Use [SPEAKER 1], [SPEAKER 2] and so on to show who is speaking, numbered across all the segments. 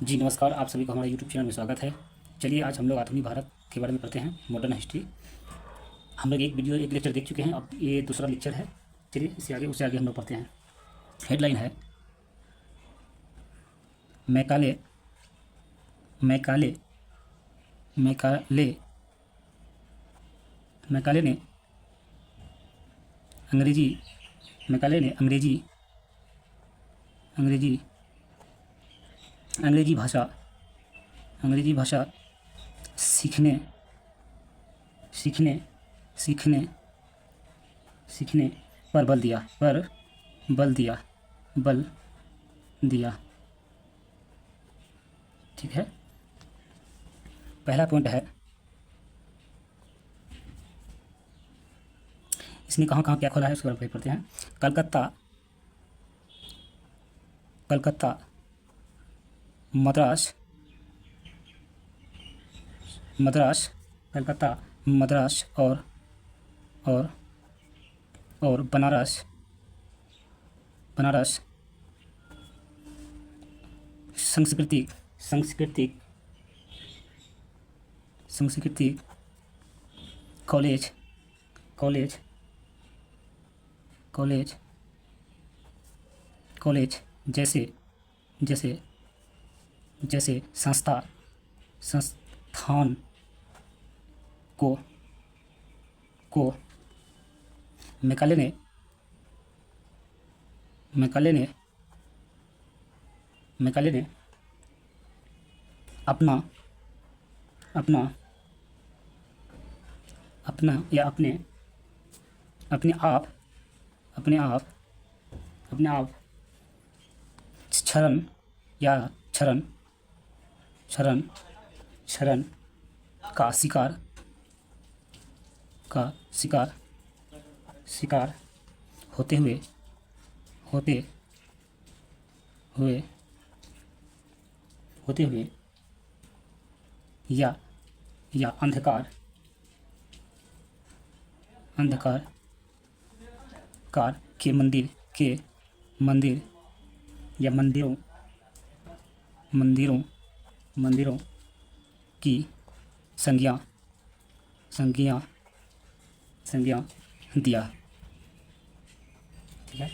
[SPEAKER 1] जी नमस्कार, आप सभी को हमारे यूट्यूब चैनल में स्वागत है। चलिए आज हम लोग आधुनिक भारत के बारे में पढ़ते हैं, मॉडर्न हिस्ट्री। हम लोग एक लेक्चर देख चुके हैं, अब ये दूसरा लेक्चर है। चलिए उससे आगे हम लोग पढ़ते हैं। हेडलाइन है मैकाले मैकाले मैकाले मैकाले ने अंग्रेजी मैकाले ने अंग्रेजी अंग्रेजी भाषा अंग्रेजी भाषा सीखने सीखने सीखने सीखने पर बल दिया। ठीक है, पहला पॉइंट है, इसने कहाँ कहाँ क्या खोला है उसके बारे में पढ़ते हैं। कलकत्ता मद्रास कलकत्ता मद्रास और बनारस सांस्कृतिक कॉलेज जैसे संस्थान को मैकाले ने अपना अपना या अपने अपने आप क्षरण या क्षरण का शिकार होते हुए या अंधकार के मंदिर या मंदिरों की संज्ञा दिया। ठीक है,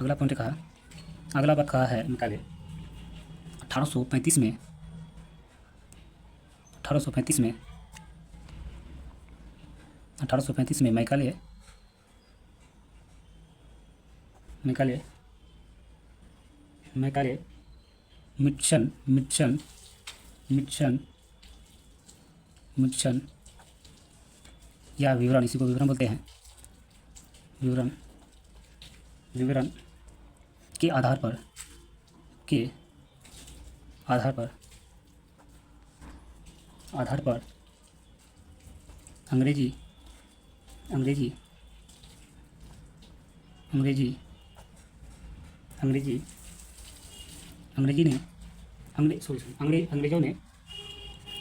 [SPEAKER 1] अगला पॉइंट कहा है निकाले 1835 में 1835 में मैकाले मिशन या विवरण, इसी को विवरण बोलते हैं। विवरण के आधार पर अंग्रेजी अंग्रेजों ने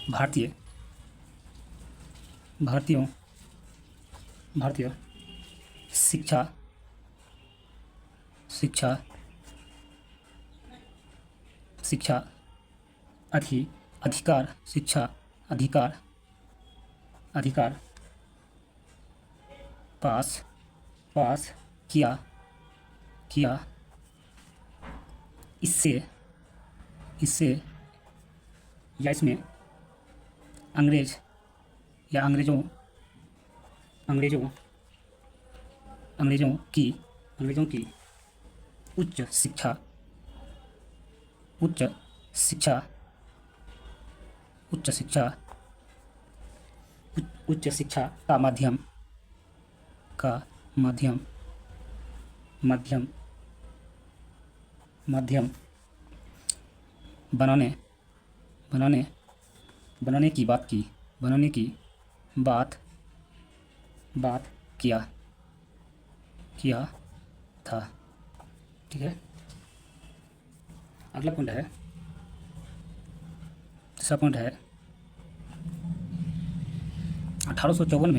[SPEAKER 1] भारतीय शिक्षा अधिकार पास किया। इससे या इसमें अंग्रेजों की उच्च शिक्षा का माध्यम बनाने की बात किया था। ठीक है, अगला पॉइंट है, तीसरा पॉइंट है 1854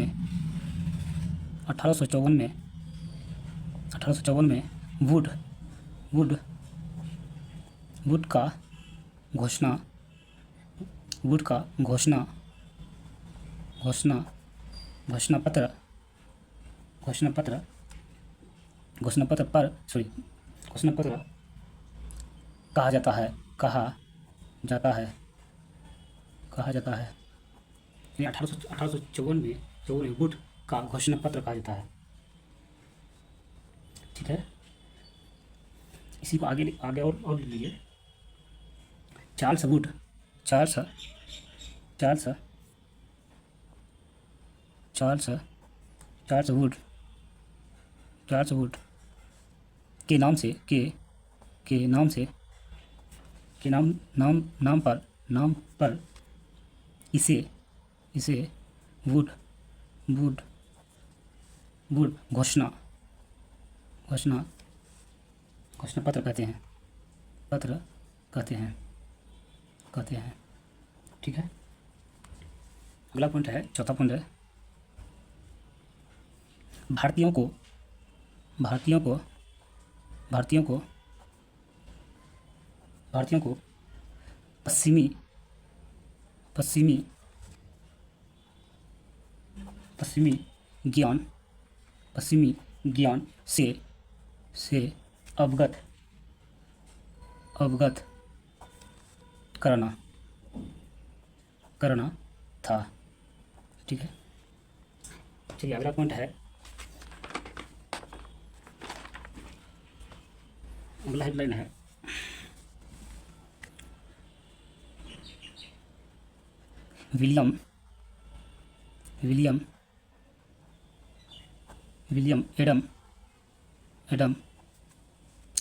[SPEAKER 1] में वुड का घोषणा, वुड का घोषणा, घोषणा, घोषणा पत्र, घोषणा पत्र, घोषणा पत्र पर सॉरी घोषणा पत्र कहा जाता है, कहा जाता है, कहा जाता है। यानी 1854 में वुड का घोषणा पत्र कहा जाता है। ठीक है, इसी को आगे आगे और लिख लीजिए। Charles Wood, Charles Charles Charles Charles Wood, Charles Wood के नाम से के नाम से के नाम नाम नाम पर इसे इसे वुड वुड वुड घोषणा घोषणा घोषणा पत्र कहते हैं, पत्र कहते हैं, कहते हैं। ठीक है, अगला पॉइंट है, चौथा पॉइंट है, भारतीयों को भारतीयों को भारतीयों को भारतीयों को पश्चिमी पश्चिमी पश्चिमी ज्ञान पश्चिमी ज्ञान से अवगत अवगत करना करना था। ठीक है, चलिए अगला पॉइंट है, अगला हेडलाइन है, William William William Adam Adam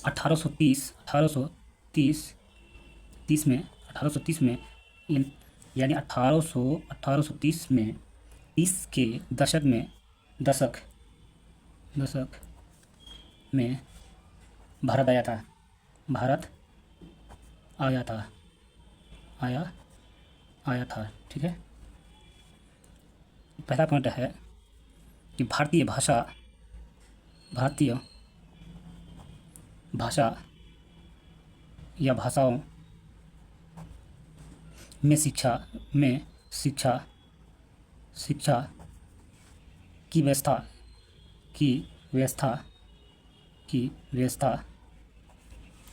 [SPEAKER 1] 1830 में 1830 में यानी 1830 में 30 के दशक में भारत आया था, भारत आया था, आया था। ठीक है, पहला पॉइंट है कि भारतीय भाषा या भाषाओं में शिक्षा की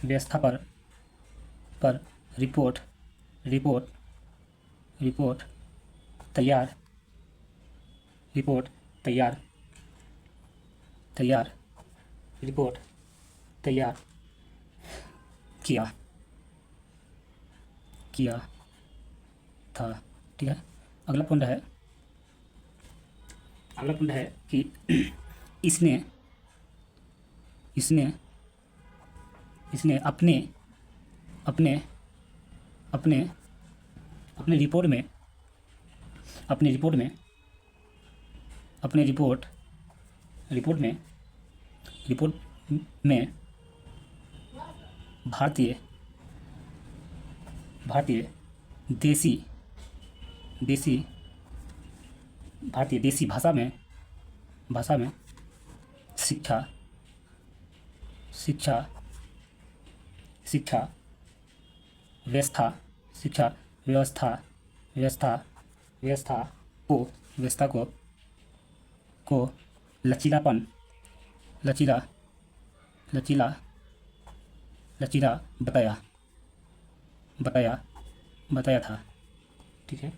[SPEAKER 1] व्यवस्था पर रिपोर्ट तैयार किया था। ठीक है, अगला पॉइंट है कि इसने अपने रिपोर्ट में भारतीय देसी भाषा में शिक्षा व्यवस्था को लचीलापन लचीला बताया था। ठीक है,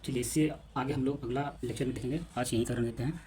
[SPEAKER 1] चलिए इससे आगे हम लोग अगला लेक्चर में देखेंगे। आज यहीं कर देते हैं।